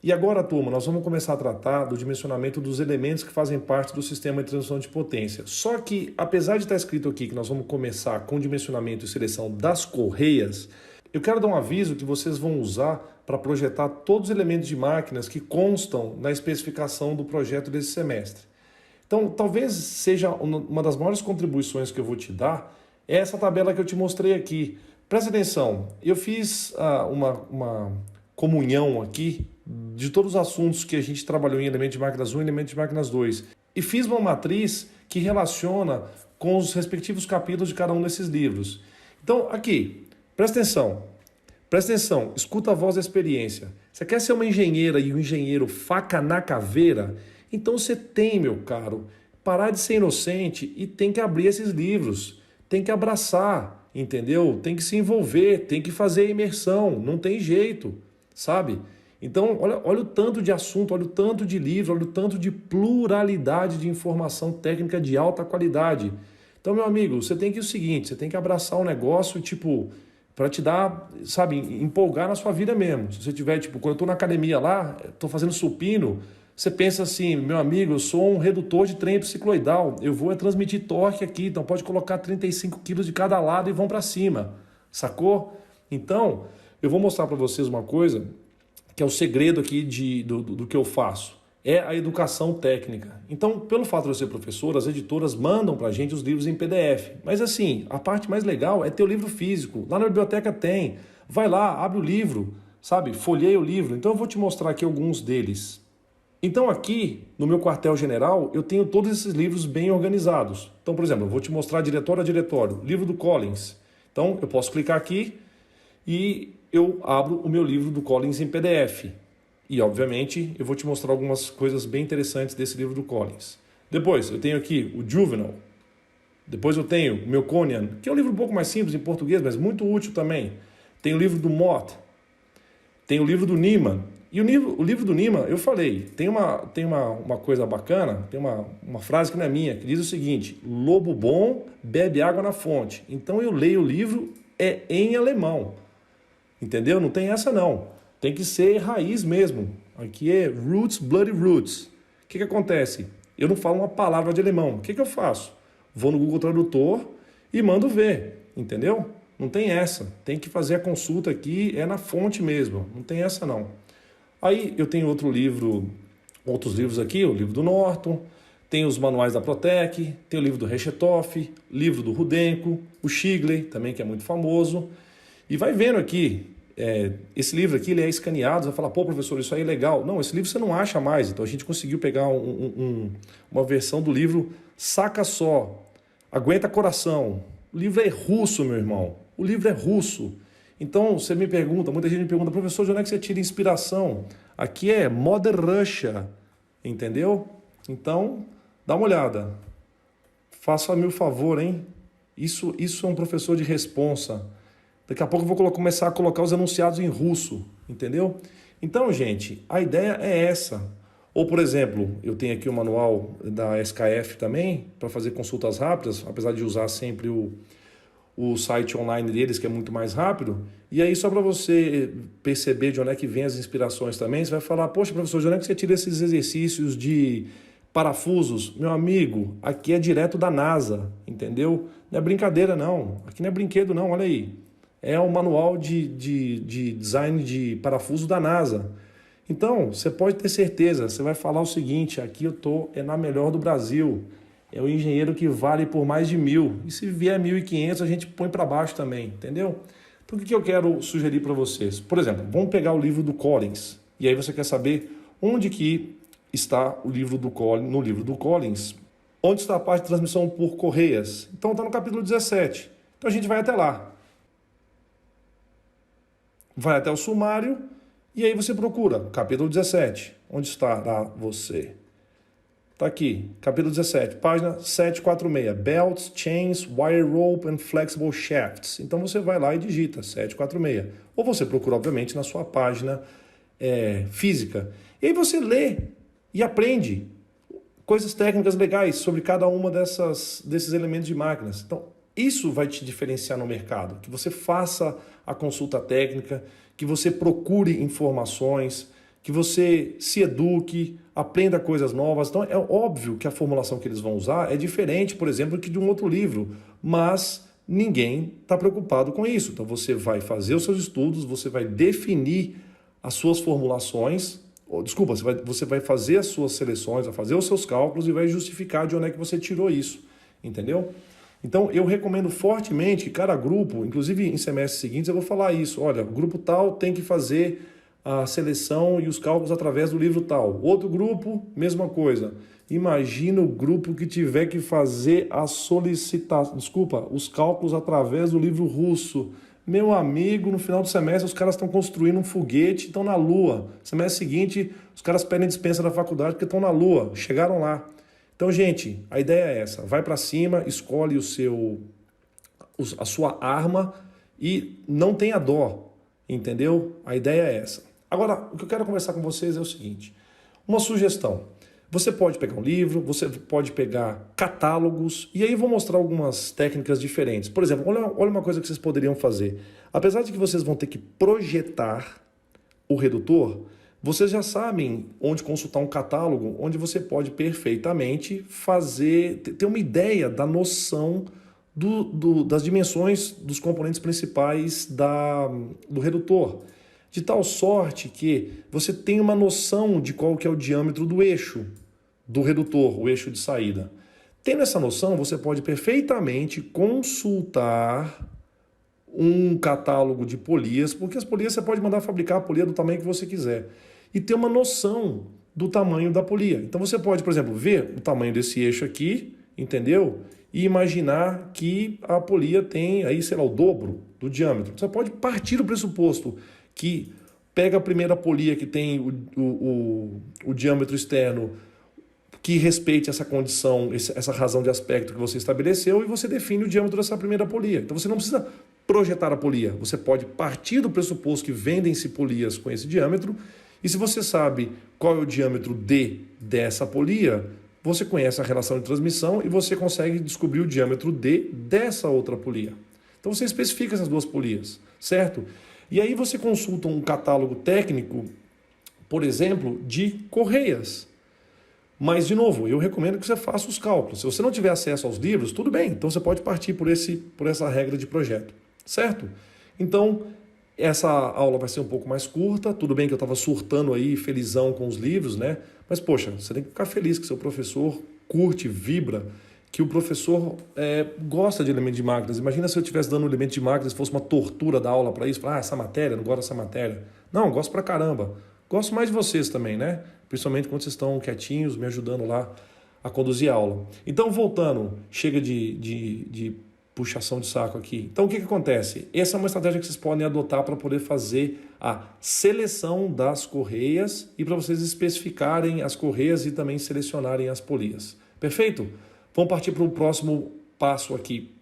E agora, turma, nós vamos começar a tratar do dimensionamento dos elementos que fazem parte do sistema de transição de potência. Só que, apesar de estar escrito aqui que nós vamos começar com dimensionamento e seleção das correias, eu quero dar um aviso que vocês vão usar para projetar todos os elementos de máquinas que constam na especificação do projeto desse semestre. Então, talvez seja uma das maiores contribuições que eu vou te dar é essa tabela que eu te mostrei aqui. Presta atenção, eu fiz uma comunhão aqui de todos os assuntos que a gente trabalhou em elemento de máquinas 1 e elemento de máquinas 2. E fiz uma matriz que relaciona com os respectivos capítulos de cada um desses livros. Então, aqui, presta atenção, escuta a voz da experiência. Você quer ser uma engenheira e um engenheiro faca na caveira? Então você tem, meu caro, parar de ser inocente e tem que abrir esses livros, tem que abraçar, entendeu? Tem que se envolver, tem que fazer imersão, não tem jeito, sabe? Então, olha o tanto de assunto, olha o tanto de livro, olha o tanto de pluralidade de informação técnica de alta qualidade. Então, meu amigo, você tem que ir o seguinte, você tem que abraçar o negócio, tipo, para te dar, sabe, empolgar na sua vida mesmo. Se você tiver, tipo, quando eu tô na academia lá, tô fazendo supino, você pensa assim, meu amigo, eu sou um redutor de trem cicloidal, eu vou transmitir torque aqui, então pode colocar 35 quilos de cada lado e vão para cima, sacou? Então, eu vou mostrar para vocês uma coisa que é o segredo aqui do que eu faço, é a educação técnica. Então, pelo fato de eu ser professor, as editoras mandam para a gente os livros em PDF. Mas assim, a parte mais legal é ter o livro físico. Lá na biblioteca tem. Vai lá, abre o livro, sabe? Folheia o livro. Então eu vou te mostrar aqui alguns deles. Então aqui, no meu quartel-general, eu tenho todos esses livros bem organizados. Então, por exemplo, eu vou te mostrar diretório a diretório, livro do Collins. Então, eu posso clicar aqui e eu abro o meu livro do Collins em PDF. E, obviamente, eu vou te mostrar algumas coisas bem interessantes desse livro do Collins. Depois, eu tenho aqui o Juvenal. Depois eu tenho o Melkonian, que é um livro um pouco mais simples em português, mas muito útil também. Tem o livro do Mott. Tem o livro do Niemann. E o livro do Niemann, eu falei, tem uma coisa bacana, tem uma frase que não é minha, que diz o seguinte: lobo bom bebe água na fonte. Então eu leio o livro em alemão. Entendeu? Não tem essa não. Tem que ser raiz mesmo. Aqui é roots, bloody roots. O que acontece? Eu não falo uma palavra de alemão. O que eu faço? Vou no Google Tradutor e mando ver. Entendeu? Não tem essa. Tem que fazer a consulta aqui, é na fonte mesmo. Não tem essa não. Aí eu tenho outros livros aqui, o livro do Norton, tem os manuais da Protec, tem o livro do Rechethoff, livro do Rudenko, o Shigley, também que é muito famoso. E vai vendo aqui, esse livro aqui ele é escaneado, você vai falar, pô professor, isso aí é legal. Não, esse livro você não acha mais, então a gente conseguiu pegar uma versão do livro, saca só, aguenta coração. O livro é russo, meu irmão, o livro é russo. Então você me pergunta, muita gente me pergunta, professor, de onde é que você tira inspiração? Aqui é Mother Russia, entendeu? Então, dá uma olhada. Faça-me o favor, hein? Isso é um professor de responsa. Daqui a pouco eu vou começar a colocar os enunciados em russo, entendeu? Então, gente, a ideia é essa. Ou, por exemplo, eu tenho aqui o manual da SKF também, para fazer consultas rápidas, apesar de usar sempre o site online deles, que é muito mais rápido. E aí, só para você perceber de onde é que vem as inspirações também, você vai falar, poxa, professor, de onde é que você tira esses exercícios de parafusos? Meu amigo, aqui é direto da NASA, entendeu? Não é brincadeira, não. Aqui não é brinquedo, não, olha aí. É o manual de design de parafuso da NASA. Então, você pode ter certeza, você vai falar o seguinte, aqui eu tô na melhor do Brasil. É o engenheiro que vale por mais de 1.000. E se vier 1.500, a gente põe para baixo também, entendeu? Então, o que eu quero sugerir para vocês? Por exemplo, vamos pegar o livro do Collins. E aí você quer saber onde que está o livro do Collins, no livro do Collins. Onde está a parte de transmissão por correias? Então, está no capítulo 17. Então, a gente vai até lá. Vai até o sumário e aí você procura capítulo 17. Onde estará você? Está aqui, capítulo 17, página 746. Belts, Chains, Wire Rope and Flexible Shafts. Então você vai lá e digita 746. Ou você procura, obviamente, na sua página física. E aí você lê e aprende coisas técnicas legais sobre cada uma desses elementos de máquinas. Então, isso vai te diferenciar no mercado, que você faça a consulta técnica, que você procure informações, que você se eduque, aprenda coisas novas. Então é óbvio que a formulação que eles vão usar é diferente, por exemplo, que de um outro livro, mas ninguém está preocupado com isso. Então você vai fazer os seus estudos, você vai definir as suas formulações, desculpa, você vai fazer as suas seleções, vai fazer os seus cálculos e vai justificar de onde é que você tirou isso, entendeu? Então eu recomendo fortemente que cada grupo, inclusive em semestres seguintes eu vou falar isso, olha, o grupo tal tem que fazer a seleção e os cálculos através do livro tal. Outro grupo, mesma coisa. Imagina o grupo que tiver que fazer a solicitação, os cálculos através do livro russo. Meu amigo, no final do semestre os caras estão construindo um foguete e estão na Lua. Semestre seguinte, os caras pedem dispensa da faculdade porque estão na Lua, chegaram lá. Então, gente, a ideia é essa. Vai para cima, escolhe a sua arma e não tenha dó, entendeu? A ideia é essa. Agora, o que eu quero conversar com vocês é o seguinte, uma sugestão. Você pode pegar um livro, você pode pegar catálogos, e aí eu vou mostrar algumas técnicas diferentes. Por exemplo, olha uma coisa que vocês poderiam fazer. Apesar de que vocês vão ter que projetar o redutor, vocês já sabem onde consultar um catálogo, onde você pode perfeitamente ter uma ideia da noção das dimensões dos componentes principais do redutor. De tal sorte que você tem uma noção de qual que é o diâmetro do eixo do redutor, o eixo de saída. Tendo essa noção, você pode perfeitamente consultar um catálogo de polias, porque as polias você pode mandar fabricar a polia do tamanho que você quiser, e ter uma noção do tamanho da polia. Então você pode, por exemplo, ver o tamanho desse eixo aqui, entendeu? E imaginar que a polia tem aí, sei lá, o dobro do diâmetro. Você pode partir do pressuposto que pega a primeira polia que tem o diâmetro externo que respeite essa condição, essa razão de aspecto que você estabeleceu e você define o diâmetro dessa primeira polia. Então você não precisa projetar a polia, você pode partir do pressuposto que vendem-se polias com esse diâmetro e se você sabe qual é o diâmetro D dessa polia, você conhece a relação de transmissão e você consegue descobrir o diâmetro D dessa outra polia. Então você especifica essas duas polias, certo? E aí você consulta um catálogo técnico, por exemplo, de correias. Mas, de novo, eu recomendo que você faça os cálculos. Se você não tiver acesso aos livros, tudo bem. Então você pode partir por essa regra de projeto, certo? Então, essa aula vai ser um pouco mais curta. Tudo bem que eu estava surtando aí, felizão com os livros, né? Mas, poxa, você tem que ficar feliz que seu professor curte, vibra, que o professor gosta de elemento de máquinas. Imagina se eu estivesse dando um elemento de máquinas e fosse uma tortura da aula para isso. Essa matéria, não gosto dessa matéria. Não, gosto pra caramba. Gosto mais de vocês também, né? Principalmente quando vocês estão quietinhos, me ajudando lá a conduzir a aula. Então, voltando, chega de puxação de saco aqui. Então, o que acontece? Essa é uma estratégia que vocês podem adotar para poder fazer a seleção das correias e para vocês especificarem as correias e também selecionarem as polias. Perfeito? Vamos partir para o próximo passo aqui.